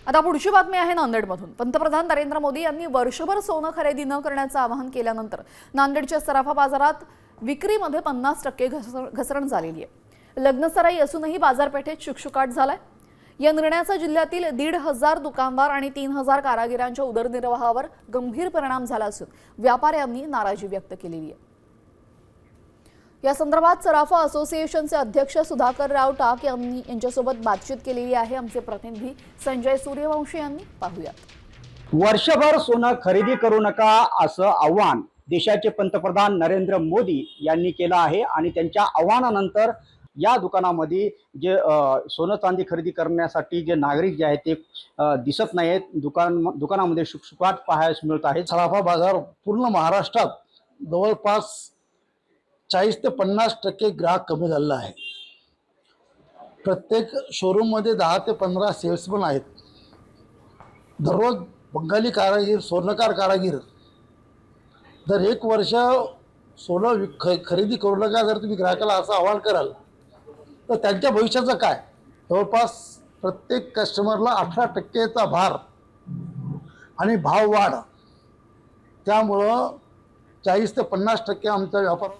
आता पुढची बातमी आहे नांदेडमधून। पंतप्रधान नरेंद्र मोदी यांनी वर्षभर सोनं खरेदी न करण्याचं आवाहन केल्यानंतर नांदेडच्या सराफा बाजारात विक्रीमध्ये 50% घसरण झालेली आहे। लग्नसराई असूनही बाजारपेठेत शुकशुकाट झालाय। या निर्णयाचा जिल्ह्यातील 1,500 दुकानदार आणि 3,000 कारागिरांच्या उदरनिर्वाहावर गंभीर परिणाम झाला असून व्यापाऱ्यांनी नाराजी व्यक्त केलेली आहे। या संदर्भात सराफा असोसिएशनचे अध्यक्ष सुधाकर राव टाक यांच्यासोबत बातचीत केलेली आहे। आमचे प्रतिनिधी संजय सूर्यवंशी यांनी पाहूयात। वर्षभर सोनं खरेदी करू नका असं आव्हान देशाचे पंतप्रधान नरेंद्र मोदी यांनी केलं आहे आणि त्यांच्या आव्हानानंतर या दुकानामध्ये जे सोनं चांदी खरेदी करण्यासाठी जे नागरिक जे आहेत ते दिसत नाहीत। दुकानामध्ये शुकशुकाट पाहायला मिळत आहे। सराफा बाजार पूर्ण महाराष्ट्रात जवळपास 40 ते 50% ग्राहक कमी झालेला आहे। प्रत्येक शोरूम मध्ये 10 ते 15 सेल्समन आहेत। दररोज बंगाली कारागीर, स्वर्णकार कारागीर जर एक वर्ष सोनं खरेदी करू नका जर तुम्ही ग्राहकाला असं आवाहन कराल तर त्यांच्या भविष्याचं काय? जवळपास प्रत्येक कस्टमरला 18%चा भार आणि भाव वाढ, त्यामुळं 40 ते 50% आमचा व्यापार